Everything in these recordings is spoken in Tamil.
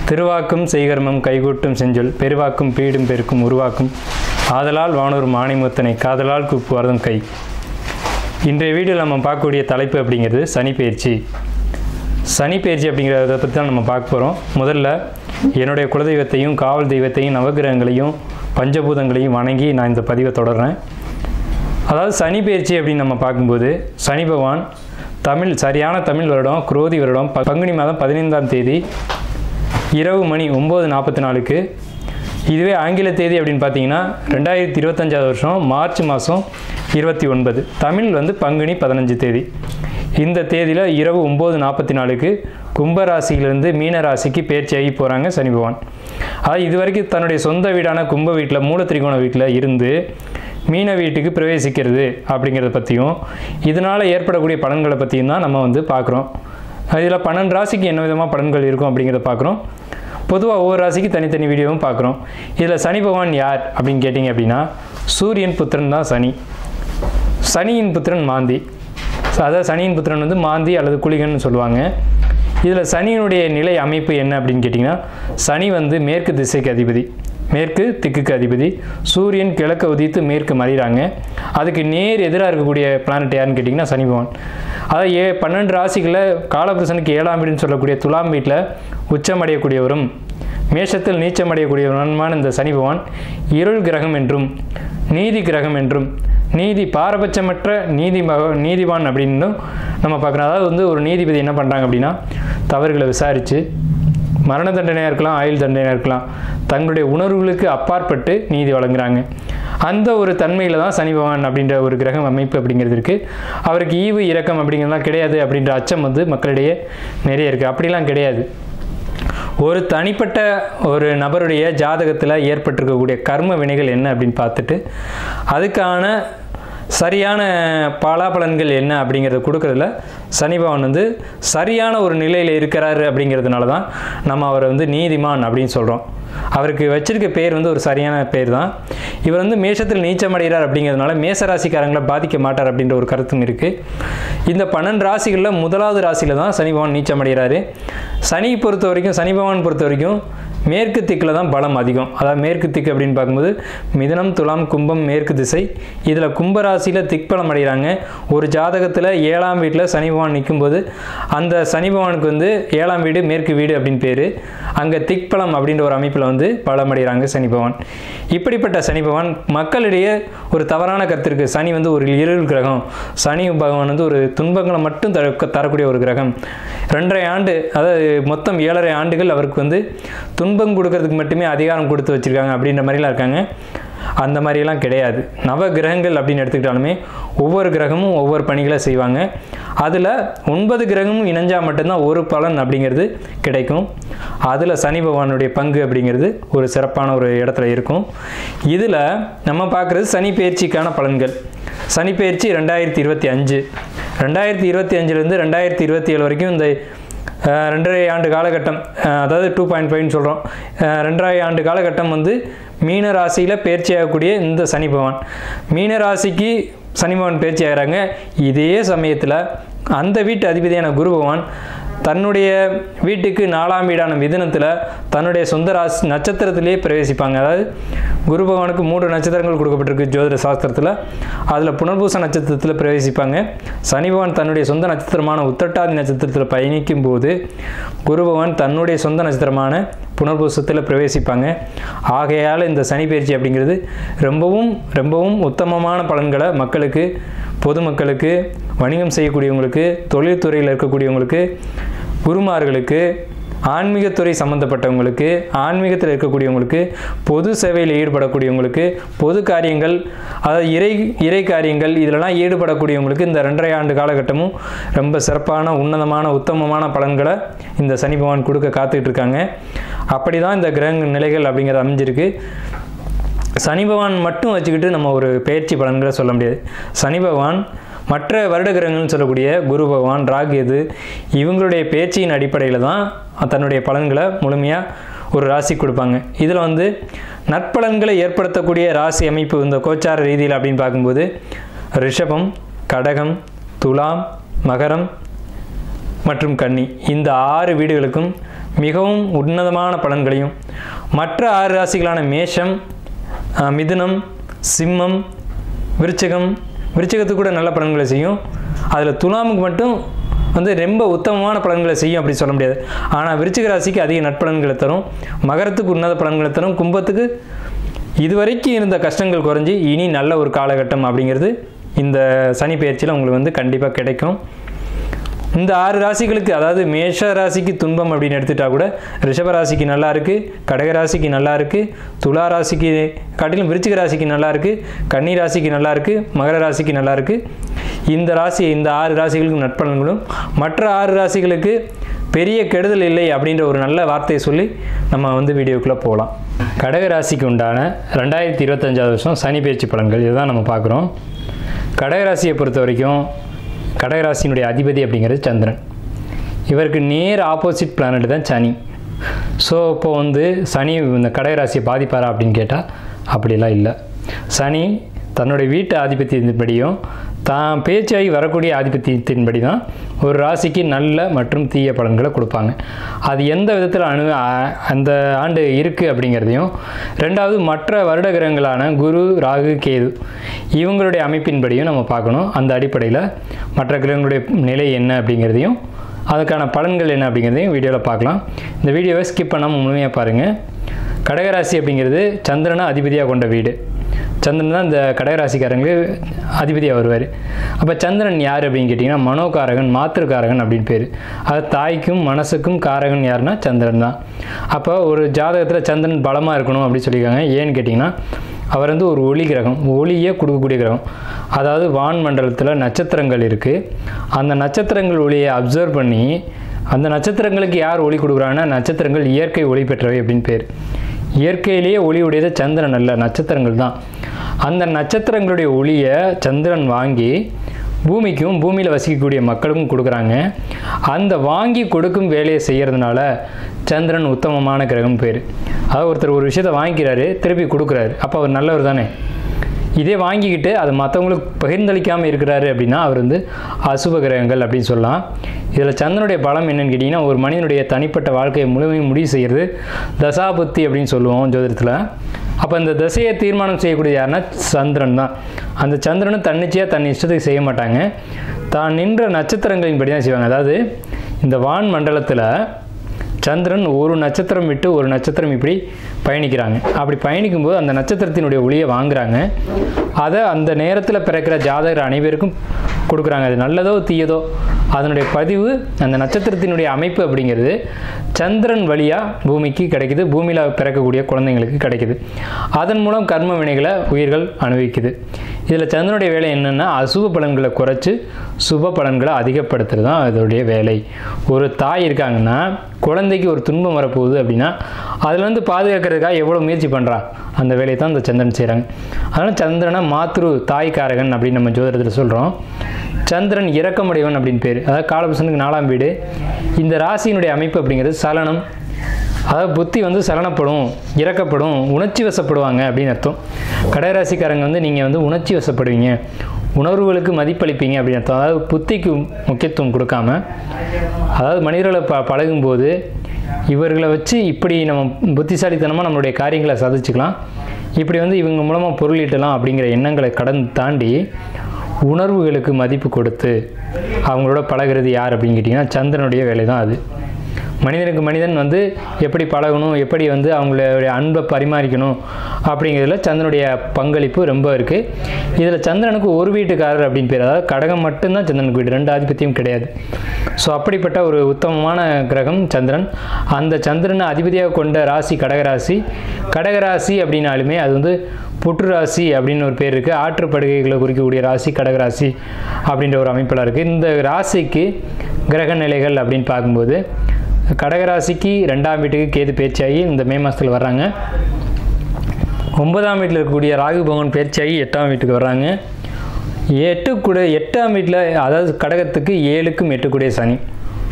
திருவாக்கும் செய்கர்மம் கைகூட்டும் செஞ்சொல் பெருவாக்கும் பீடும் பெருக்கும் உருவாக்கும் ஆதலால் வானூர் மாணிமுத்தனை காதலால் கூப்புவார்தம் கை. இன்றைய வீடியோவில் நம்ம பார்க்கக்கூடிய தலைப்பு அப்படிங்கிறது சனிப்பெயர்ச்சி. சனிப்பெயர்ச்சி அப்படிங்கிறத பற்றி தான் நம்ம பார்க்க போகிறோம். முதல்ல என்னுடைய குலதெய்வத்தையும் காவல் தெய்வத்தையும் நவகிரகங்களையும் பஞ்சபூதங்களையும் வணங்கி நான் இந்த பதிவை தொடர்றேன். அதாவது சனிப்பெயர்ச்சி அப்படின்னு நம்ம பார்க்கும்போது சனி பகவான் சரியான தமிழ் வருடம் குரோதி வருடம் பங்குனி மாதம் 15ஆம் தேதி இரவு மணி 9:44க்கு, இதுவே ஆங்கில தேதி அப்படின்னு பார்த்தீங்கன்னா 2025 வருஷம் மார்ச் மாதம் 29, தமிழ் பங்குனி 15 தேதி. இந்த தேதியில் இரவு 9:44க்கு கும்பராசியிலிருந்து மீன ராசிக்கு பெயர்ச்சியாகி போகிறாங்க சனி பகவான். அதாவது இதுவரைக்கும் தன்னுடைய சொந்த வீடான கும்ப வீட்டில் மூலத்திரிகோண வீட்டில் இருந்து மீன வீட்டுக்கு பிரவேசிக்கிறது அப்படிங்கிறத பற்றியும் இதனால் ஏற்படக்கூடிய பலன்களை பற்றியும் தான் நம்ம பார்க்குறோம். இதில் 12 ராசிக்கு என்ன விதமாக பலன்கள் இருக்கும் அப்படிங்கிறத பார்க்குறோம். பொதுவாக ஒவ்வொரு ராசிக்கு தனித்தனி வீடியோவும் பார்க்குறோம். இதில் சனி பகவான் யார் அப்படின்னு கேட்டிங்க அப்படின்னா சூரியன் புத்திரன் தான் சனி. சனியின் புத்திரன் மாந்தி. அதாவது சனியின் புத்திரன் மாந்தி அல்லது குளிகன்னு சொல்லுவாங்க. இதில் சனியினுடைய நிலை அமைப்பு என்ன அப்படின்னு கேட்டிங்கன்னா சனி மேற்கு திசைக்கு அதிபதி, மேற்கு திக்குக்கு அதிபதி. சூரியன் கிழக்க உதித்து மேற்கு மறைகிறாங்க. அதுக்கு நேர் எதிராக இருக்கக்கூடிய பிளானட் யாருன்னு கேட்டிங்கன்னா சனி பகவான். அதாவது 12 ராசிகளில் காலபுருஷனுக்கு 7ஆம் வீடுன்னு சொல்லக்கூடிய துலாம் வீட்டில் உச்சமடையக்கூடியவரும் மேஷத்தில் நீச்சமடையக்கூடியவருமான இந்த சனி பகவான் இருள் கிரகம் என்றும் நீதி கிரகம் என்றும் நீதி பாரபட்சமற்ற நீதிவான் அப்படின்னு நம்ம பார்க்குறோம். அதாவது ஒரு நீதிபதி என்ன பண்ணுறாங்க அப்படின்னா தவறுகளை விசாரித்து மரண தண்டனையாக இருக்கலாம், ஆயுள் தண்டனையாக இருக்கலாம், தங்களுடைய உணர்வுகளுக்கு அப்பாற்பட்டு நீதி வழங்குறாங்க. அந்த ஒரு தன்மையில் தான் சனி பகவான் அப்படின்ற ஒரு கிரகம் அமைப்பு அப்படிங்கிறது இருக்குது. அவருக்கு ஈவு இரக்கம் அப்படிங்கிறதுலாம் கிடையாது அப்படின்ற அச்சம் மக்களிடையே நிறைய இருக்குது. அப்படிலாம் கிடையாது. ஒரு தனிப்பட்ட ஒரு நபருடைய ஜாதகத்தில் ஏற்பட்டிருக்கக்கூடிய கர்ம வினைகள் என்ன அப்படின்னு பார்த்துட்டு அதுக்கான சரியான பலாபலன்கள் என்ன அப்படிங்கிறத கொடுக்கறதுல சனி பகவான் சரியான ஒரு நிலையில் இருக்கிறாரு அப்படிங்கிறதுனால தான் நம்ம அவரை நீதிமான் அப்படின்னு சொல்கிறோம். அவருக்கு வச்சிருக்க பேர் ஒரு சரியான பேர் தான். இவர் மேஷத்தில் நீச்சமடைகிறார் அப்படிங்கிறதுனால மேசராசிக்காரங்களை பாதிக்க மாட்டார் அப்படின்ற ஒரு கருத்தும் இருக்குது. இந்த 12 ராசிகளில் முதலாவது ராசியில் தான் சனி பகவான் நீச்சமடைகிறாரு. சனி பகவான் பொறுத்த வரைக்கும் மேற்கு திக்கில் தான் பலம் அதிகம். அதாவது மேற்கு திக்கு அப்படின்னு பார்க்கும்போது மிதுனம் துலாம் கும்பம் மேற்கு திசை. இதில் கும்பராசியில் திக்பலம் அடைகிறாங்க. ஒரு ஜாதகத்தில் 7ஆம் வீட்டில் சனி பகவான் நிற்கும்போது அந்த சனி பகவானுக்கு 7ஆம் வீடு மேற்கு வீடு அப்படின்னு பேர். அங்கே திக்பலம் அப்படின்ற ஒரு அமைப்பில் பலம் அடைகிறாங்க சனி பகவான். இப்படிப்பட்ட சனி பகவான் மக்களிடையே ஒரு தவறான கருத்து இருக்குது. சனி ஒரு இருள் கிரகம், சனி பகவான் ஒரு துன்பங்களை மட்டும் தரக்கூடிய ஒரு கிரகம். 2.5 ஆண்டு, அதாவது மொத்தம் 7.5 ஆண்டுகள் அவருக்கு துன்பம் கொடுக்கறதுக்கு மட்டுமே அதிகாரம் கொடுத்து வச்சுருக்காங்க அப்படின்ற மாதிரிலாம் இருக்காங்க. அந்த மாதிரிலாம் கிடையாது. நவ கிரகங்கள் அப்படின்னு எடுத்துக்கிட்டாலுமே ஒவ்வொரு கிரகமும் ஒவ்வொரு பணிகளை செய்வாங்க. அதில் 9 கிரகமும் இணைஞ்சால் மட்டும்தான் ஒரு பலன் அப்படிங்கிறது கிடைக்கும். அதில் சனி பகவானுடைய பங்கு அப்படிங்கிறது ஒரு சிறப்பான ஒரு இடத்துல இருக்கும். இதில் நம்ம பார்க்குறது சனி பெயர்ச்சிக்கான பலன்கள். சனி பெயர்ச்சி 2025, 2025லேருந்து 2027 வரைக்கும் இந்த 2.5 ஆண்டு காலகட்டம், அதாவது 2.5ன்னு சொல்கிறோம். 2.5 ஆண்டு காலகட்டம் மீன ராசியில் பயிற்சி ஆகக்கூடிய இந்த சனி பகவான் மீன ராசிக்கு சனி பகவான் பயிற்சி ஆகிறாங்க. இதே சமயத்தில் அந்த வீட்டு அதிபதியான குரு பகவான் தன்னுடைய வீட்டுக்கு 4ஆம் வீடான மிதுனத்தில் தன்னுடைய சொந்த ராசி நட்சத்திரத்திலேயே பிரவேசிப்பாங்க. அதாவது குரு பகவானுக்கு 3 நட்சத்திரங்கள் கொடுக்கப்பட்டிருக்கு ஜோதிட சாஸ்திரத்தில். அதில் புனர்பூச நட்சத்திரத்தில் பிரவேசிப்பாங்க. சனி பகவான் தன்னுடைய சொந்த நட்சத்திரமான உத்திரட்டாதி நட்சத்திரத்தில் பயணிக்கும் போது குரு பகவான் தன்னுடைய சொந்த நட்சத்திரமான புனர்பூசத்தில் பிரவேசிப்பாங்க. ஆகையால் இந்த சனி பயிற்சி அப்படிங்கிறது ரொம்பவும் ரொம்பவும் உத்தமமான பலன்களை மக்களுக்கு, பொதுமக்களுக்கு, வணிகம் செய்யக்கூடியவங்களுக்கு, தொழில்துறையில் இருக்கக்கூடியவங்களுக்கு, குருமார்களுக்கு, ஆன்மீகத்துறை சம்மந்தப்பட்டவங்களுக்கு, ஆன்மீகத்தில் இருக்கக்கூடியவங்களுக்கு, பொது சேவையில் ஈடுபடக்கூடியவங்களுக்கு, பொது காரியங்கள், அதாவது இறை காரியங்கள் இதிலெல்லாம் ஈடுபடக்கூடியவங்களுக்கு இந்த 2.5 ஆண்டு காலகட்டமும் ரொம்ப சிறப்பான உன்னதமான உத்தமமான பலன்களை இந்த சனி பகவான் கொடுக்க காத்துக்கிட்டு இருக்காங்க. அப்படி தான் இந்த கிரக நிலைகள் அப்படிங்கிறது அமைஞ்சிருக்கு. சனி பகவான் மட்டும் வச்சுக்கிட்டு நம்ம ஒரு பெயர்ச்சி பலன்களை சொல்ல முடியாது. சனி பகவான் மற்ற வருட கிரகங்கள்னு சொல்லக்கூடிய குரு பகவான், ராகு, இவங்களுடைய பேச்சின் அடிப்படையில் தான் தன்னுடைய பலன்களை முழுமையாக ஒரு ராசி கொடுப்பாங்க. இதில் நற்பலன்களை ஏற்படுத்தக்கூடிய ராசி அமைப்பு இந்த கோச்சார ரீதியில் அப்படின்னு பார்க்கும்போது ரிஷபம், கடகம், துலாம், மகரம் மற்றும் கன்னி இந்த 6 வீடுகளுக்கும் மிகவும் உன்னதமான பலன்களையும், மற்ற 6 ராசிகளான மேஷம், மிதுனம், சிம்மம், விருச்சிகத்துக்கு கூட நல்ல பலன்களை செய்யும். அதில் துலாமுக்கு மட்டும் வந்து ரொம்ப உத்தமமான பலன்களை செய்யும் அப்படி சொல்ல முடியாது. ஆனால் விருச்சிக ராசிக்கு அதிக நட்பலன்களை தரும், மகரத்துக்கு உன்னத பலன்களை தரும், கும்பத்துக்கு இதுவரைக்கும் இருந்த கஷ்டங்கள் குறைஞ்சி இனி நல்ல ஒரு காலகட்டம் அப்படிங்கிறது இந்த சனி பெயர்ச்சியில் உங்களுக்கு வந்து கண்டிப்பாக கிடைக்கும். இந்த 6 ராசிகளுக்கு, அதாவது மேஷ ராசிக்கு துன்பம் அப்படின்னு எடுத்துட்டா கூட ரிஷப ராசிக்கு நல்லா இருக்குது, கடக ராசிக்கு நல்லா இருக்குது, துலா ராசிக்கு காட்டிலும் விருச்சிக ராசிக்கு நல்லா இருக்குது, கன்னி ராசிக்கு நல்லா இருக்குது, மகர ராசிக்கு நல்லா இருக்குது. இந்த 6 ராசிகளுக்கு நட்பலன்களும், மற்ற 6 ராசிகளுக்கு பெரிய கெடுதல் இல்லை அப்படின்ற ஒரு நல்ல வார்த்தையை சொல்லி நம்ம வந்து வீடியோக்குள்ளே போகலாம். கடக ராசிக்கு உண்டான 2025 வருஷம் சனி பெயர்ச்சி பலன்கள் இதுதான் நம்ம பார்க்குறோம். கடகராசியை பொறுத்த வரைக்கும் கடகராசியினுடைய அதிபதி அப்படிங்கிறது சந்திரன். இவருக்கு நேர் ஆப்போசிட் பிளானட் தான் சனி. ஸோ இப்போ வந்து சனி இந்த கடகராசியை பாதிப்பாரா அப்படின்னு கேட்டால் அப்படிலாம் இல்லை. சனி தன்னுடைய வீட்டு ஆதிபத்தியத்தின்படியும் தான் பேச்சாகி வரக்கூடிய ஆதிபத்தியத்தின்படி தான் ஒரு ராசிக்கு நல்ல மற்றும் தீய பலன்களை கொடுப்பாங்க. அது எந்த விதத்தில் அந்த ஆண்டு இருக்குது அப்படிங்கிறதையும், ரெண்டாவது மற்ற வருட கிரகங்களான குரு, ராகு, கேது இவங்களுடைய அமைப்பின்படியும் நம்ம பார்க்கணும். அந்த அடிப்படையில் மற்ற கிரகங்களுடைய நிலை என்ன அப்படிங்கிறதையும் அதுக்கான பலன்கள் என்ன அப்படிங்கிறதையும் வீடியோவில் பார்க்கலாம். இந்த வீடியோவை ஸ்கிப் பண்ணாமல் முழுமையாக பாருங்கள். கடகராசி அப்படிங்கிறது சந்திரனை அதிபதியாக கொண்ட வீடு. சந்திரன் தான் இந்த கடகராசிக்காரங்களுக்கு அதிபதியாக வருவார். அப்போ சந்திரன் யார் அப்படின்னு கேட்டிங்கன்னா மனோகாரகன், மாத்திருக்காரகன் அப்படின்னு பேர். அது தாய்க்கும் மனசுக்கும் காரகன் யாருன்னா சந்திரன் தான். அப்போ ஒரு ஜாதகத்தில் சந்திரன் பலமாக இருக்கணும் அப்படின்னு சொல்லியிருக்காங்க. ஏன்னு கேட்டிங்கன்னா அவர் வந்து ஒரு ஒளி கிரகம், ஒளியே கொடுக்கக்கூடிய கிரகம். அதாவது வான் மண்டலத்தில் நட்சத்திரங்கள் இருக்குது, அந்த நட்சத்திரங்கள் ஒளியை அப்சர்வ் பண்ணி அந்த நட்சத்திரங்களுக்கு யார் ஒளி கொடுக்குறாங்கன்னா நட்சத்திரங்கள் இயற்கை ஒளி பெற்றவை அப்படின்னு பேர். இயற்கையிலேயே ஒளி உடையது சந்திரன் அல்ல, நட்சத்திரங்கள் தான். அந்த நட்சத்திரங்களுடைய ஒளியை சந்திரன் வாங்கி பூமிக்கும் பூமியில் வசிக்கக்கூடிய மக்களுக்கும் கொடுக்குறாங்க. அந்த வாங்கி கொடுக்கும் வேலையை செய்கிறதுனால சந்திரன் உத்தமமான கிரகம் பேர். அதாவது ஒருத்தர் ஒரு விஷயத்தை வாங்கிக்கிறாரு, திருப்பி கொடுக்குறாரு, அப்போ அவர் நல்லவர் தானே. இதே வாங்கிக்கிட்டு அது மற்றவங்களுக்கு பகிர்ந்தளிக்காமல் இருக்கிறாரு அப்படின்னா அவர் வந்து அசுப கிரகங்கள் அப்படின்னு சொல்லலாம். இதில் சந்திரனுடைய பலம் என்னன்னு கேட்டிங்கன்னா ஒரு மனிதனுடைய தனிப்பட்ட வாழ்க்கையை முழுமையும் முடிவு செய்கிறது தசாபுத்தி அப்படின்னு சொல்லுவோம் ஜோதிடத்தில். அப்போ இந்த திசையை தீர்மானம் செய்யக்கூடிய யாருன்னா சந்திரன் தான். அந்த சந்திரனும் தன்னிச்சையாக தன் இஷ்டத்துக்கு செய்ய மாட்டாங்க, தான் நின்ற நட்சத்திரங்களின்படி தான் செய்வாங்க. அதாவது இந்த வான் மண்டலத்தில் சந்திரன் ஒரு நட்சத்திரம் விட்டு ஒரு நட்சத்திரம் இப்படி பயணிக்கிறாங்க. அப்படி பயணிக்கும்போது அந்த நட்சத்திரத்தினுடைய ஒளியை வாங்குறாங்க. அதை அந்த நேரத்தில் பிறக்கிற ஜாதகர் அனைவருக்கும் கொடுக்குறாங்க. அது நல்லதோ தீயதோ அதனுடைய பதிவு, அந்த நட்சத்திரத்தினுடைய அமைப்பு அப்படிங்கிறது சந்திரன் வழியாக பூமிக்கு கிடைக்குது, பூமியில் பிறக்கக்கூடிய குழந்தைங்களுக்கு கிடைக்குது. அதன் மூலம் கர்ம வினைகளை உயிர்கள் அனுபவிக்குது. இதில் சந்திரனுடைய வேலை என்னென்னா அசுப பலன்களை குறைச்சி சுப பலன்களை அதிகப்படுத்துறது தான் அதோடைய வேலை. ஒரு தாய் இருக்காங்கன்னா குழந்தைக்கு ஒரு துன்பம் வரப்போகுது அப்படின்னா அதில் வந்து பாதுகாக்கிறதுக்காக எவ்வளோ முயற்சி பண்ணுறா, அந்த வேலையை தான் இந்த சந்திரன் செய்கிறாங்க. அதனால் சந்திரனை மாத்ரு தாய்க்காரகன் அப்படின்னு நம்ம ஜோதிடத்தில் சொல்கிறோம். சந்திரன் இரக்கமுடையவன் அப்படின்னு பேர். அதாவது காலபுருஷனுக்கு 4ஆம் வீடு. இந்த ராசியினுடைய அமைப்பு அப்படிங்கிறது சலனம், அதாவது புத்தி வந்து சலனப்படும், இறக்கப்படும், உணர்ச்சி வசப்படுவாங்க அப்படின்னு அர்த்தம். கடகராசிக்காரங்க வந்து நீங்கள் வந்து உணர்ச்சி வசப்படுவீங்க, உணர்வுகளுக்கு மதிப்பளிப்பீங்க அப்படின்னு அர்த்தம். அதாவது புத்திக்கு முக்கியத்துவம் கொடுக்காம, அதாவது மனிதர்களை பழகும்போது இவர்களை வச்சு இப்படி நம்ம புத்திசாலித்தனமாக நம்மளுடைய காரியங்களை சாதிச்சுக்கலாம், இப்படி வந்து இவங்க மூலமாக பொருள் ஈட்டலாம் அப்படிங்கிற எண்ணங்களை தாண்டி உணர்வுகளுக்கு மதிப்பு கொடுத்து அவங்களோட பழகிறது யார் அப்படின்னு கேட்டிங்கன்னா சந்திரனுடைய வேலை தான் அது. மனிதனுக்கு மனிதன் வந்து எப்படி பழகணும், எப்படி வந்து அவங்களுடைய அன்பை பரிமாறிக்கணும் அப்படிங்கிறதுல சந்திரனுடைய பங்களிப்பு ரொம்ப இருக்குது. இதில் சந்திரனுக்கு ஒரு வீட்டுக்காரர் அப்படின்னு பேர். அதாவது கடகம் மட்டும்தான் சந்திரனுக்கு வீடு, 2 ஆதிபத்தியம் கிடையாது. ஸோ அப்படிப்பட்ட ஒரு உத்தமமான கிரகம் சந்திரன். அந்த சந்திரனை அதிபதியாக கொண்ட ராசி கடகராசி. கடகராசி அப்படின்னாலுமே அது வந்து புற்று ராசி அப்படின்னு ஒரு பேர் இருக்குது. ஆற்றுப்படுகைகளை குறிக்கக்கூடிய ராசி கடகராசி அப்படின்ற ஒரு அமைப்பில் இருக்குது. இந்த ராசிக்கு கிரக நிலைகள் அப்படின்னு பார்க்கும்போது கடகராசிக்கு 2ஆம் வீட்டுக்கு கேது பேச்சாகி இந்த மே மாதத்தில் வர்றாங்க. 9ஆம் வீட்டில் இருக்கக்கூடிய ராகு பகவான் பேச்சாகி 8ஆம் வீட்டுக்கு வர்றாங்க. 8ஆம் வீட்டில், அதாவது கடகத்துக்கு 7க்கும் 8 சனி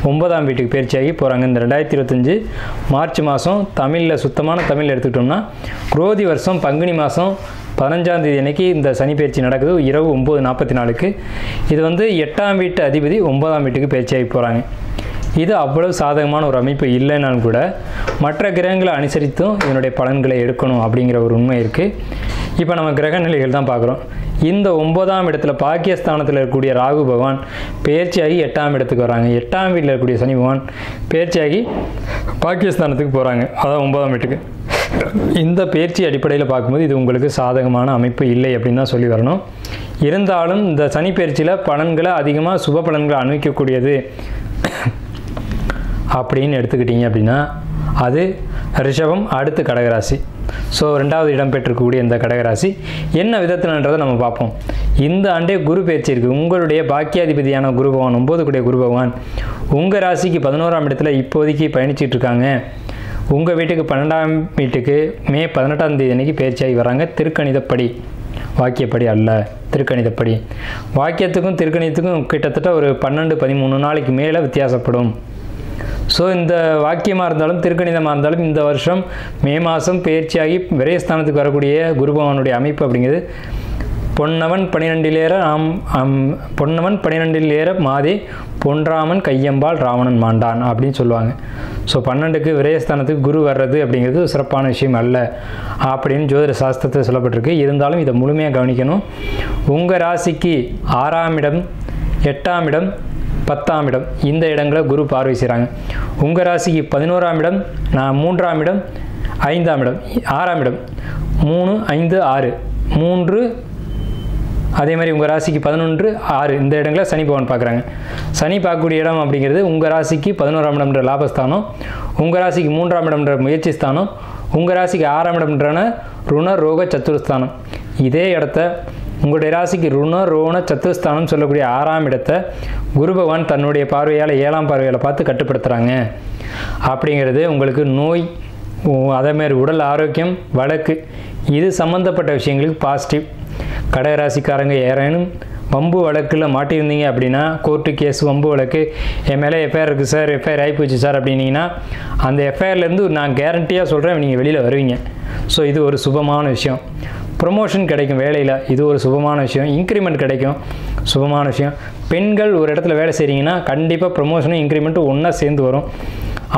9ஆம் வீட்டுக்கு பேர்ச்சியாகி போகிறாங்க. இந்த 2025 மார்ச் மாதம் தமிழில் சுத்தமான தமிழ் எடுத்துக்கிட்டோம்னா குரோதி வருஷம் பங்குனி மாதம் 15ஆம் தேதி அன்னைக்கு இந்த சனி பயிற்சி நடக்குது. இரவு 9:44. இது வந்து 8ஆம் வீட்டு அதிபதி 9ஆம் வீட்டுக்கு பயிற்சியாகி போகிறாங்க. இது அவ்வளவு சாதகமான ஒரு அமைப்பு இல்லைனாலும் கூட மற்ற கிரகங்களை அனுசரித்தும் இதனுடைய பலன்களை எடுக்கணும் அப்படிங்கிற ஒரு உண்மை இருக்குது. இப்போ நம்ம கிரக நிலைகள் தான் பார்க்குறோம். இந்த 9ஆம் இடத்துல பாக்கியஸ்தானத்தில் இருக்கக்கூடிய ராகு பகவான் பெயர்ச்சியாகி 8ஆம் இடத்துக்கு வராங்க. 8ஆம் வீட்டில் இருக்கக்கூடிய சனி பகவான் பெயர்ச்சியாகி பாக்கியஸ்தானத்துக்கு போகிறாங்க, அதான் 9ஆம் வீட்டுக்கு. இந்த பயிற்சி அடிப்படையில் பார்க்கும்போது இது உங்களுக்கு சாதகமான அமைப்பு இல்லை அப்படின்னு தான் சொல்லி வரணும். இருந்தாலும் இந்த சனி பயிற்சியில் பலன்களை அதிகமாக சுப பலன்களை அனுபவிக்கக்கூடியது அப்படின்னு எடுத்துக்கிட்டீங்க அப்படின்னா அது ரிஷபம், அடுத்து கடகராசி. ஸோ 2வது இடம் பெற்றிருக்கக்கூடிய இந்த கடகராசி என்ன விதத்தில்ன்றதை நம்ம பார்ப்போம். இந்த ஆண்டே குரு பயிற்சி இருக்குது. உங்களுடைய பாக்கியாதிபதியான குரு பகவான், 9 கூடிய குரு பகவான் உங்கள் ராசிக்கு 11ஆம் இடத்துல இப்போதைக்கு பயணிச்சிட்டு இருக்காங்க. உங்கள் வீட்டுக்கு 12ஆம் வீட்டுக்கு மே 18ஆம் தேதி அன்றைக்கி பயிற்சியாகி வராங்க. திருக்கணிதப்படி, வாக்கியப்படி அல்ல, திருக்கணிதப்படி. வாக்கியத்துக்கும் திருக்கணிதத்துக்கும் கிட்டத்தட்ட ஒரு 12-13 நாளைக்கு மேலே வித்தியாசப்படும். ஸோ இந்த வாக்கியமாக இருந்தாலும் திருக்கணிதமாக இருந்தாலும் இந்த வருஷம் மே மாதம் பயிற்சியாகி விரயஸ்தானத்துக்கு வரக்கூடிய குரு பகவானுடைய அமைப்பு அப்படிங்கிறது பொன்னவன் 12 ஏற மாதே பொன்றாமன் கையம்பால் ராவணன் மாண்டான் அப்படின்னு சொல்லுவாங்க. ஸோ 12க்கு விரயஸ்தானத்துக்கு குரு வர்றது அப்படிங்கிறது சிறப்பான விஷயம் அல்ல அப்படின்னு ஜோதிட சாஸ்திரத்தை சொல்லப்பட்டிருக்கு. இருந்தாலும் இதை முழுமையாக கவனிக்கணும். உங்கள் ராசிக்கு 6ஆம் இடம், 8ஆம் இடம், 10ஆம் இடம், இந்த இடங்களை குரு பார்வை செய்கிறாங்க. உங்கள் ராசிக்கு 11ஆம் இடம், 3ஆம் இடம், 5ஆம் இடம், 6ஆம் இடம், 3, 5, 6, 3, அதே மாதிரி உங்கள் ராசிக்கு 11, 6 இந்த இடங்களை சனி பகவான் பார்க்குறாங்க. சனி பார்க்கக்கூடிய இடம் அப்படிங்கிறது உங்கள் ராசிக்கு 11ஆம் இடம்ன்ற லாபஸ்தானம், உங்கள் ராசிக்கு 3ஆம் இடம்ன்ற முயற்சி ஸ்தானம், உங்கள் ராசிக்கு 6ஆம் இடம்ன்றான ருண ரோக சத்துருஸ்தானம். இதே இடத்த உங்களுடைய ராசிக்கு ருண ரோண சத்துருஸ்தானம் சொல்லக்கூடிய 6ஆம் இடத்தை குரு பகவான் தன்னுடைய பார்வையால் 7ஆம் பார்வையால் பார்த்து கட்டுப்படுத்துகிறாங்க. அப்படிங்கிறது உங்களுக்கு நோய், அதேமாதிரி உடல் ஆரோக்கியம், வழக்கு, இது சம்மந்தப்பட்ட விஷயங்களுக்கு பாசிட்டிவ். கடகராசிக்காரங்க யாரேனும் வம்பு வழக்கில் மாட்டியிருந்தீங்க அப்படின்னா, கோர்ட்டு கேஸ், வம்பு வழக்கு, என் மேலே எஃப்ஐஆர் இருக்குது சார், எஃப்ஐஆர் ஆகிப்போச்சு சார் அப்படின்னீங்கன்னா அந்த எஃப்ஐஆர்லேருந்து நான் கேரண்டியாக சொல்கிறேன் நீங்கள் வெளியில் வருவீங்க. ஸோ இது ஒரு சுபமான விஷயம். ப்ரொமோஷன் கிடைக்கும் வேலையில், இது ஒரு சுபமான விஷயம். இன்க்ரிமெண்ட் கிடைக்கும், சுபமான விஷயம். பெண்கள் ஒரு இடத்துல வேலை செய்கிறீங்கன்னா கண்டிப்பாக ப்ரொமோஷனும் இன்க்ரிமெண்ட்டும் ஒன்றா சேர்ந்து வரும்.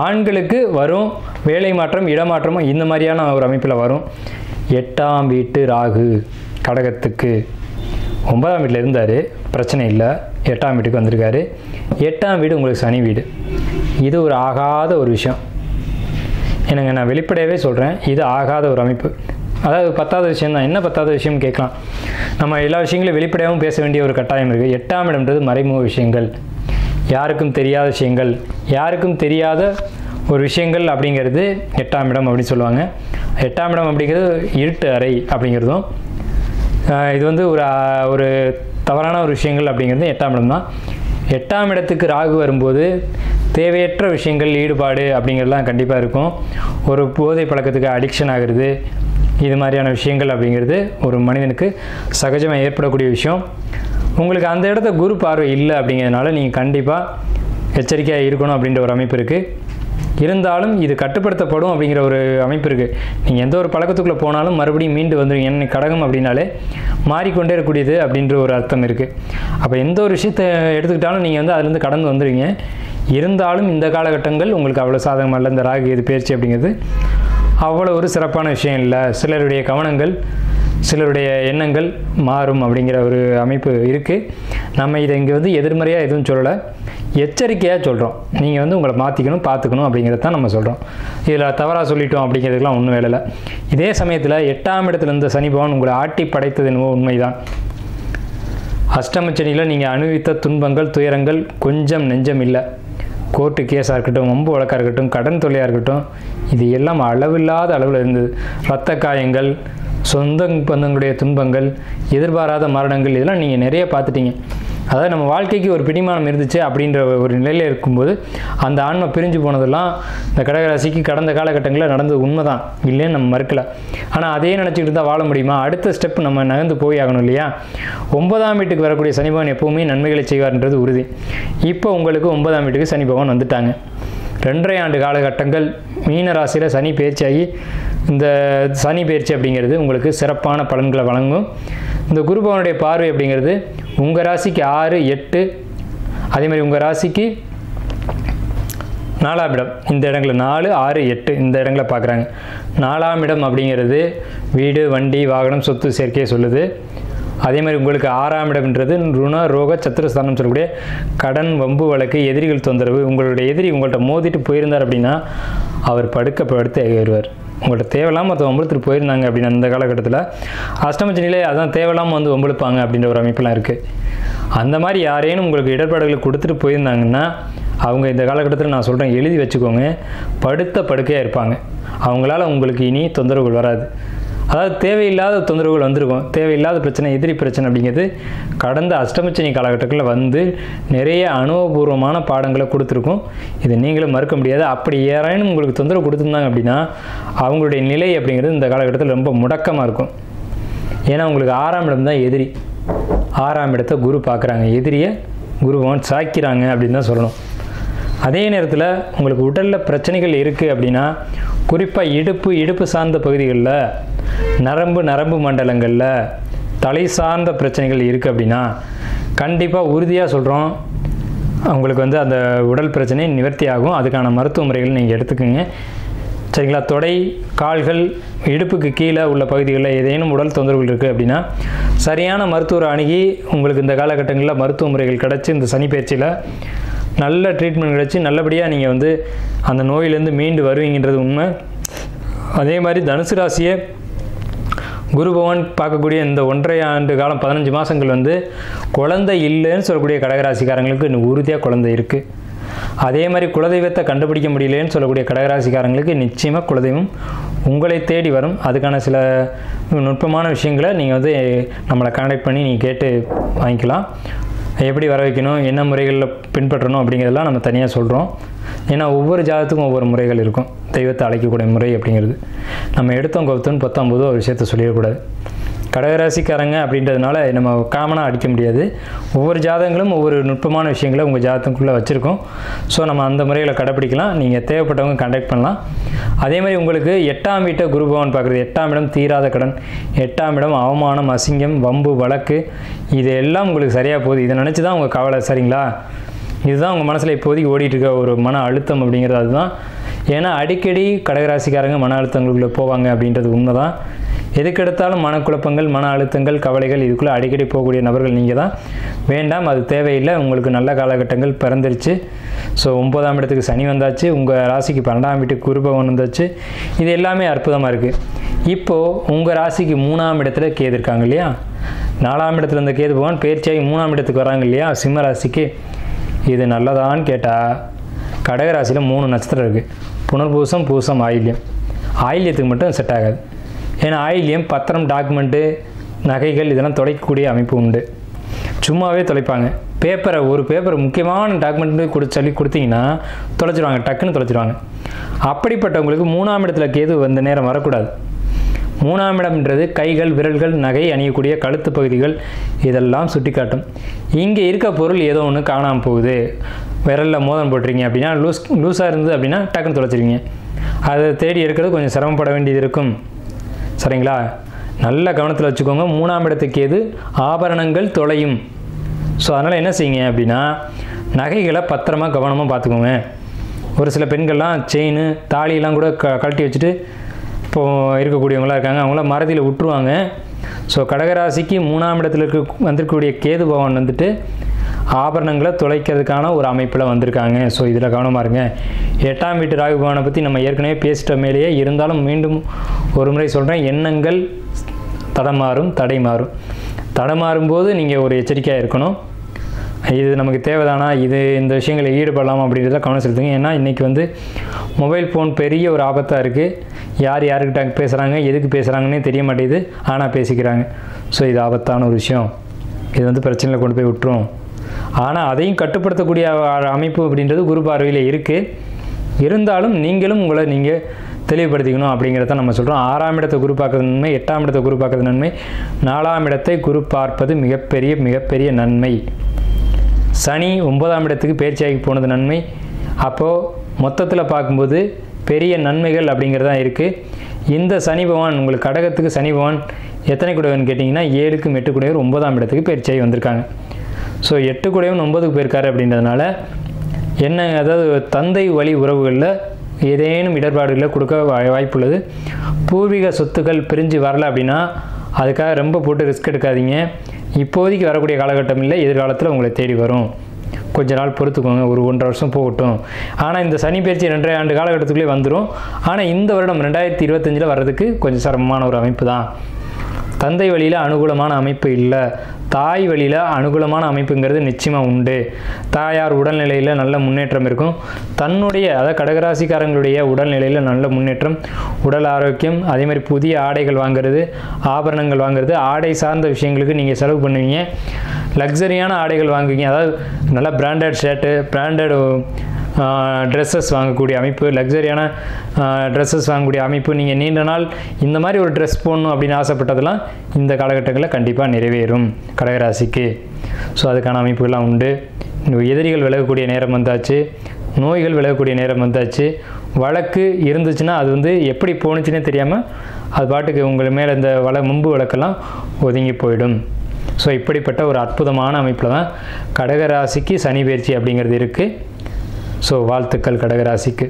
ஆண்களுக்கு வரும் வேலை மாற்றம், இடமாற்றமும் இந்த மாதிரியான ஒரு அமைப்பில் வரும். 8ஆம் வீட்டு ராகு கடகத்துக்கு 9ஆம் வீட்டில் இருந்தார், பிரச்சனை இல்லை, 8ஆம் வீட்டுக்கு வந்திருக்காரு. 8ஆம் வீடு உங்களுக்கு சனி வீடு. இது ஒரு ஆகாத ஒரு விஷயம். எனக்கு நான் வெளிப்படையாகவே சொல்கிறேன், இது ஆகாத ஒரு அமைப்பு. அதாவது 10வது விஷயம் தான். என்ன 10வது விஷயம் கேட்கலாம். நம்ம எல்லா விஷயங்களையும் வெளிப்படையாகவும் பேச வேண்டிய ஒரு கட்டாயம் இருக்குது. 8ஆம் இடம்ன்றது மறைமுக விஷயங்கள், யாருக்கும் தெரியாத விஷயங்கள், யாருக்கும் தெரியாத ஒரு விஷயங்கள் அப்படிங்கிறது 8ஆம் இடம் அப்படின்னு சொல்லுவாங்க. 8ஆம் இடம் அப்படிங்கிறது இருட்டு அறை அப்படிங்கிறதும், இது வந்து ஒரு தவறான ஒரு விஷயங்கள் அப்படிங்கிறது 8ஆம் இடம் தான். 8ஆம் இடத்துக்கு ராகு வரும்போது தேவையற்ற விஷயங்கள், ஈடுபாடு அப்படிங்கிறதுலாம் கண்டிப்பாக இருக்கும். ஒரு போதை பழக்கத்துக்கு அடிக்ஷன் ஆகிறது, இது மாதிரியான விஷயங்கள் அப்படிங்கிறது ஒரு மனிதனுக்கு சகஜமாக ஏற்படக்கூடிய விஷயம். உங்களுக்கு அந்த இடத்த குரு பார்வை இல்லை அப்படிங்கிறதுனால நீங்கள் கண்டிப்பாக எச்சரிக்கையாக இருக்கணும் அப்படின்ற ஒரு அமைப்பு இருக்குது. இருந்தாலும் இது கட்டுப்படுத்தப்படும் அப்படிங்கிற ஒரு அமைப்பு இருக்குது. நீங்கள் எந்த ஒரு பழக்கத்துக்குள்ளே போனாலும் மறுபடியும் மீண்டு வந்துடுவீங்க. என்ன கடகம் அப்படின்னாலே மாறிக்கொண்டே இருக்கக்கூடியது அப்படின்ற ஒரு அர்த்தம் இருக்குது. அப்போ எந்த ஒரு விஷயத்தை எடுத்துக்கிட்டாலும் நீங்கள் வந்து அதுலேருந்து கடந்து வந்துடுவீங்க. இருந்தாலும் இந்த காலகட்டங்கள் உங்களுக்கு அவ்வளோ சாதகமாக இல்லை. இந்த ராகு இது பயிற்சி அப்படிங்கிறது அவ்வளோ ஒரு சிறப்பான விஷயம் இல்லை. சிலருடைய கவனங்கள், சிலருடைய எண்ணங்கள் மாறும் அப்படிங்கிற ஒரு அமைப்பு இருக்குது. நம்ம இதை இங்கே வந்து எதிர்மறையாக எதுவும் சொல்லலை, எச்சரிக்கையாக சொல்கிறோம். நீங்கள் வந்து உங்களை மாற்றிக்கணும், பார்த்துக்கணும் அப்படிங்கிறது தான் நம்ம சொல்கிறோம். இதில் தவறாக சொல்லிட்டோம் அப்படிங்கிறதுக்கெலாம் ஒன்றும் வேலை இல்லை. இதே சமயத்தில் 8ஆம் இடத்துல இருந்த சனி பகவான் உங்களை ஆட்டி படைத்தது என்னவோ உண்மைதான். அஷ்டமச்சனியில் நீங்கள் அனுபவித்த துன்பங்கள், துயரங்கள் கொஞ்சம் நெஞ்சம் இல்லை. கோர்ட்டு கேஸாக இருக்கட்டும், வம்பு வழக்காக இருக்கட்டும், கடன் தொல்லையாக இருக்கட்டும், இது எல்லாம் அளவில்லாத அளவில் இருந்தது. இரத்த காயங்கள், சொந்த பந்தங்களுடைய துன்பங்கள், எதிர்பாராத மரணங்கள், இதெல்லாம் நீங்கள் நிறைய பார்த்துட்டீங்க. அதாவது நம்ம வாழ்க்கைக்கு ஒரு பிடிமானம் இருந்துச்சு அப்படின்ற ஒரு நிலையில் இருக்கும்போது அந்த ஆன்மை பிரிஞ்சு போனதெல்லாம் இந்த கடகராசிக்கு கடந்த காலகட்டங்களில் நடந்தது உண்மை தான், இல்லைன்னு நம்ம மறுக்கலை. ஆனால் அதே நினச்சிக்கிட்டு தான் வாழ முடியுமா? அடுத்த ஸ்டெப் நம்ம நகர்ந்து போய் ஆகணும் இல்லையா? 9ஆம் வீட்டுக்கு வரக்கூடிய சனி பகவான் எப்போவுமே நன்மைகளை செய்வார்ன்றது உறுதி. இப்போ உங்களுக்கு 9ஆம் வீட்டுக்கு சனி பகவான் வந்துட்டாங்க. 2.5 ஆண்டு காலகட்டங்கள் மீன ராசியில் சனி பயிற்சியாகி, இந்த சனி பயிற்சி அப்படிங்கிறது உங்களுக்கு சிறப்பான பலன்களை வழங்கும். இந்த குரு பகவானுடைய பார்வை அப்படிங்கிறது உங்கள் ராசிக்கு 6, 8, அதே மாதிரி உங்கள் ராசிக்கு 4ஆம் இடம் இந்த இடங்களில் 4, 6, 8 இந்த இடங்களை பார்க்குறாங்க. 4ஆம் இடம் அப்படிங்கிறது வீடு, வண்டி, வாகனம், சொத்து சேர்க்கையை சொல்லுது. அதே மாதிரி உங்களுக்கு 6ஆம் இடம்ன்றது ருண, ரோக, சத்துருஸ்தானம் சொல்லக்கூடிய கடன், வம்பு வழக்கு, எதிரிகள் தொந்தரவு. உங்களுடைய எதிரி உங்கள்கிட்ட மோதிட்டு போயிருந்தார் அப்படின்னா அவர் படுத்து வருவார். உங்கள்கிட்ட தேவையில்லாமல் மற்ற வம்புழுத்துட்டு போயிருந்தாங்க அப்படின்னு அந்த காலகட்டத்தில் அஷ்டமச்சனிலே அதான் தேவையில்லாமல் வந்து வம்புழுப்பாங்க அப்படின்ற ஒரு அமைப்பெல்லாம் இருக்குது. அந்த மாதிரி யாரேனும் உங்களுக்கு இடர்பாடுகளை கொடுத்துட்டு போயிருந்தாங்கன்னா அவங்க இந்த காலகட்டத்தில் நான் சொல்கிறேன், எழுதி வச்சுக்கோங்க, படுக்கையாக இருப்பாங்க. அவங்களால உங்களுக்கு இனி தொந்தரவுகள் வராது. அதாவது தேவையில்லாத தொந்தரவுகள் வந்திருக்கும். தேவையில்லாத பிரச்சனை, எதிரி பிரச்சனை அப்படிங்கிறது கடந்த அஷ்டமச்சனி காலகட்டத்தில் வந்து நிறைய அனுபவபூர்வமான பாடங்களை கொடுத்துருக்கும். இது நீங்களும் மறுக்க முடியாது. அப்படி யாரானும் உங்களுக்கு தொந்தரவு கொடுத்துருந்தாங்க அப்படின்னா அவங்களுடைய நிலை அப்படிங்கிறது இந்த காலகட்டத்தில் ரொம்ப முடக்கமாக இருக்கும். ஏன்னா உங்களுக்கு 6ஆம் இடம் தான் எதிரி. 6ஆம் இடத்தை குரு பார்க்குறாங்க, எதிரியை குரு பகவான் சாய்க்கிறாங்க அப்படின்னு தான் சொல்லணும். அதே நேரத்தில் உங்களுக்கு உடலில் பிரச்சனைகள் இருக்குது அப்படின்னா குறிப்பாக இடுப்பு சார்ந்த பகுதிகளில், நரம்பு மண்டலங்களில் தலை சார்ந்த பிரச்சனைகள் இருக்குது அப்படின்னா கண்டிப்பாக உறுதியாக சொல்கிறோம் உங்களுக்கு வந்து அந்த உடல் பிரச்சனை நிவர்த்தி ஆகும். அதுக்கான மருத்துவ முறைகள் நீங்கள் எடுத்துக்கோங்க. சரிங்களா? தொடை, கால்கள், இடுப்புக்கு கீழே உள்ள பகுதிகளில் ஏதேனும் உடல் தொந்தரவுகள் இருக்குது அப்படின்னா சரியான மருத்துவரை அணுகி உங்களுக்கு இந்த காலகட்டங்களில் மருத்துவ முறைகள் கிடச்சி இந்த சனி பயிற்சியில் நல்ல ட்ரீட்மெண்ட் கிடச்சி நல்லபடியாக நீங்கள் வந்து அந்த நோயிலேருந்து மீண்டு வருவீங்கன்றது உண்மை. அதே மாதிரி தனுசு ராசியை குரு பகவான் பார்க்கக்கூடிய இந்த 1.5 ஆண்டு காலம் 15 மாதங்கள் வந்து குழந்தை இல்லைன்னு சொல்லக்கூடிய கடகராசிக்காரங்களுக்கு இன்னும் உறுதியாக குழந்தை இருக்குது. அதே மாதிரி குலதெய்வத்தை கண்டுபிடிக்க முடியலன்னு சொல்லக்கூடிய கடகராசிக்காரங்களுக்கு நிச்சயமாக குலதெய்வம் உங்களை தேடி வரும். அதுக்கான சில நுட்பமான விஷயங்களை நீங்கள் வந்து நம்மளை கான்டாக்ட் பண்ணி நீங்கள் கேட்டு வாங்கிக்கலாம். எப்படி வர வைக்கணும், என்ன முறைகளில் பின்பற்றணும் அப்படிங்கிறதெல்லாம் நம்ம தனியாக சொல்கிறோம். ஏன்னா ஒவ்வொரு ஜாதத்துக்கும் ஒவ்வொரு முறைகள் இருக்கும். தெய்வத்தை அழைக்கக்கூடிய முறை அப்படிங்கிறது நம்ம எடுத்தோம் கவுத்தோன்னு 19 ஒரு விஷயத்த சொல்லிடக்கூடாது. கடகராசிக்காரங்க அப்படின்றதுனால நம்ம காமனாக அடிக்க முடியாது. ஒவ்வொரு ஜாதகங்களும் ஒவ்வொரு நுட்பமான விஷயங்களை உங்கள் ஜாதகத்துக்குள்ளே வச்சுருக்கோம். ஸோ நம்ம அந்த முறைகளை கடைப்பிடிக்கலாம். நீங்கள் தேவைப்பட்டவங்க கான்டாக்ட் பண்ணலாம். அதே மாதிரி உங்களுக்கு 8ஆம் வீட்டை குரு பகவான் பார்க்குறது. 8ஆம் இடம் தீராத கடன், 8ஆம் இடம் அவமானம், அசிங்கம், வம்பு, வழக்கு, இது எல்லாம் உங்களுக்கு சரியாக போகுது. இதை நினச்சி தான் உங்கள் கவலை. சரிங்களா? இதுதான் உங்கள் மனசில் இப்போதைக்கு ஓடிட்டுருக்க ஒரு மன அழுத்தம் அப்படிங்கிறது. அதுதான். ஏன்னா அடிக்கடி கடகராசிக்காரங்க மன அழுத்தங்களுக்குள்ளே போவாங்க அப்படின்றது உண்மை தான். எதுக்கெடுத்தாலும் மனக்குழப்பங்கள், மன அழுத்தங்கள், கவலைகள் இதுக்குள்ளே அடிக்கடி போகக்கூடிய நபர்கள் நீங்கள் தான். வேண்டாம், அது தேவையில்லை. உங்களுக்கு நல்ல காலகட்டங்கள் பிறந்துருச்சு. ஸோ 9ஆம் இடத்துக்கு சனி வந்தாச்சு, உங்கள் ராசிக்கு 12ஆம் வீட்டுக்கு குரு பகவான் வந்தாச்சு. இது எல்லாமே அற்புதமாக இருக்குது. இப்போது உங்கள் ராசிக்கு 3ஆம் இடத்துல கேது இருக்காங்க இல்லையா? 4ஆம் இடத்துல இருந்த கேது பகவான் பயிற்சியாகி 3ஆம் இடத்துக்கு வராங்க இல்லையா சிம்ம ராசிக்கு. இது நல்லதான்னு கேட்டால் கடகராசியில் 3 நட்சத்திரம் இருக்குது. புனர்பூசம், பூசம், ஆயில்யம். ஆயில்யத்துக்கு மட்டும் செட் ஆகாது. ஏன்னா ஆயில்யம் பத்திரம், டாக்குமெண்ட்டு, நகைகள் இதெல்லாம் தொலைக்கக்கூடிய அமைப்பு உண்டு. சும்மாவே தொலைப்பாங்க. ஒரு பேப்பர் முக்கியமான டாக்குமெண்ட் சொல்லி கொடுத்தீங்கன்னா தொலைச்சிடுவாங்க, டக்குன்னு தொலைச்சிடுவாங்க. அப்படிப்பட்டவங்களுக்கு 3ஆம் இடத்துல கேது வந்த நேரம் வரக்கூடாது. 3ஆம் இடம்ன்றது கைகள், விரல்கள், நகை அணியக்கூடிய கழுத்து பகுதிகள், இதெல்லாம் சுட்டி காட்டும். இங்கே இருக்க பொருள் ஏதோ ஒன்று காணாமல் போகுது. விரலில் மோதிரம் போட்டுறீங்க அப்படின்னா லூஸாக இருந்தது அப்படின்னா டக்குன்னு தொலைச்சிருவீங்க. அதை தேடி எடுக்கிறது கொஞ்சம் சிரமப்பட வேண்டியது இருக்கும். சரிங்களா? நல்ல கவனத்தில் வச்சுக்கோங்க. 3ஆம் இடத்துக்கு எது ஆபரணங்கள் தொலையும். ஸோ அதனால் என்ன செய்யுங்க அப்படின்னா நகைகளை பத்திரமாக கவனமாக பார்த்துக்கோங்க. ஒரு சில பெண்கள்லாம் செயின், தாலியெல்லாம் கூட கழட்டி வச்சுட்டு இப்போது இருக்கக்கூடியவங்களாம் இருக்காங்க. அவங்களாம் மறதியில் விட்டுருவாங்க. ஸோ கடகராசிக்கு 3ஆம் இடத்துல வந்திருக்கக்கூடிய கேது பகவான் வந்துட்டு ஆபரணங்களை தொலைக்கிறதுக்கான ஒரு அமைப்பில் வந்திருக்காங்க. ஸோ இதில் கவனமாக இருங்க. 8ஆம் வீட்டு ராகு பகவானை பற்றி நம்ம ஏற்கனவே பேசிட்ட மேலேயே இருந்தாலும் மீண்டும் ஒரு முறை சொல்கிறேன். எண்ணங்கள் தடமாறும் போது நீங்கள் ஒரு எச்சரிக்கையாக இருக்கணும். இது நமக்கு தேவைதானா, இந்த விஷயங்களை ஈடுபடலாம் அப்படின்றத கவனம் செலுத்துங்க. ஏன்னா இன்றைக்கி வந்து மொபைல் ஃபோன் பெரிய ஒரு ஆபத்தாக இருக்குது. யார்கிட்ட பேசுகிறாங்க, எதுக்கு பேசுகிறாங்கன்னே தெரிய மாட்டேங்குது. ஆனால் பேசிக்கிறாங்க. ஸோ இது ஆபத்தான ஒரு விஷயம். இது வந்து பிரச்சனையில் கொண்டு போய் விட்டுரும். ஆனால் அதையும் கட்டுப்படுத்தக்கூடிய அமைப்பு அப்படின்றது குரு பார்வையில் இருக்குது. இருந்தாலும் நீங்களும் உங்களை நீங்கள் தெளிவுபடுத்திக்கணும் அப்படிங்கிறத நம்ம சொல்கிறோம். 6ஆம் இடத்தை குரு பார்க்கறது நன்மை, 8ஆம் இடத்தை குரு பார்க்கறது நன்மை, 4ஆம் இடத்தை குரு பார்ப்பது மிகப்பெரிய நன்மை. சனி 9ஆம் இடத்துக்கு பயிற்சியாகி போனது நன்மை. அப்போது மொத்தத்தில் பார்க்கும்போது பெரிய நன்மைகள் அப்படிங்கிறதான் இருக்குது. இந்த சனி பகவான் உங்களுக்கு கடகத்துக்கு சனி பகவான் எத்தனை கூடையவன் கேட்டிங்கன்னா 7க்கும் 8 கூடையவர் 9ஆம் இடத்துக்கு பயிற்சியாகி வந்திருக்காங்க. ஸோ 8 கூடையவன் 9க்கு போயிருக்காரு அப்படின்றதுனால என்ன, அதாவது தந்தை வழி உறவுகளில் ஏதேனும் இடர்பாடுகளை கொடுக்க வாய்ப்புள்ளது. பூர்வீக சொத்துக்கள் பிரிஞ்சு வரலை அப்படின்னா அதுக்காக ரொம்ப போட்டு ரிஸ்க் எடுக்காதீங்க. இப்போதைக்கு வரக்கூடிய காலகட்டம் இல்லை, எதிர்காலத்தில் உங்களை தேடி வரும். கொஞ்ச நாள் பொறுத்துக்கோங்க, ஒரு 1.5 வருஷம் போகட்டும். ஆனால் இந்த சனி பயிற்சி 2.5 ஆண்டு காலகட்டத்துக்குள்ளே வந்துடும். ஆனால் இந்த வருடம் 2025 வர்றதுக்கு கொஞ்சம் சிரமமான ஒரு அமைப்பு தான். தந்தை வழியில் அனுகூலமான அமைப்பு இல்லை, தாய் வழியில் அனுகூலமான அமைப்புங்கிறது நிச்சயமாக உண்டு. தாயார் உடல்நிலையில் நல்ல முன்னேற்றம் இருக்கும். தன்னுடைய, அதாவது கடகராசிக்காரங்களுடைய உடல்நிலையில் நல்ல முன்னேற்றம், உடல் ஆரோக்கியம், அதே மாதிரி புதிய ஆடைகள் வாங்குறது, ஆபரணங்கள் வாங்குறது, ஆடை சார்ந்த விஷயங்களுக்கு நீங்கள் செலவு பண்ணுவீங்க. லக்ஸரியான ஆடைகள் வாங்குவீங்க, அதாவது நல்லா பிராண்டட் ஷர்ட்டு, பிராண்டட் ட்ரெஸ்ஸஸ் வாங்கக்கூடிய அமைப்பு, லக்ஸரியான ட்ரெஸ்ஸஸ் வாங்கக்கூடிய அமைப்பு. நீங்கள் நீண்ட நாள் இந்த மாதிரி ஒரு ட்ரெஸ் போடணும் அப்படின்னு ஆசைப்பட்டதெல்லாம் இந்த காலகட்டங்களில் கண்டிப்பாக நிறைவேறும் கடகராசிக்கு. ஸோ அதுக்கான அமைப்புகள்லாம் உண்டு. எதிரிகள் விலகக்கூடிய நேரம் வந்தாச்சு, நோய்கள் விலகக்கூடிய நேரம் வந்தாச்சு. வழக்கு இருந்துச்சுன்னா அது எப்படி போணுச்சுன்னே தெரியாமல் அது பாட்டுக்கு உங்கள் மேலே இந்த முன்பு வழக்கெல்லாம் ஒதுங்கி போயிடும். ஸோ இப்படிப்பட்ட ஒரு அற்புதமான அமைப்பில் தான் கடகராசிக்கு சனி பயிற்சி அப்படிங்கிறது இருக்குது. ஸோ வாழ்த்துக்கள் கடகராசிக்கு.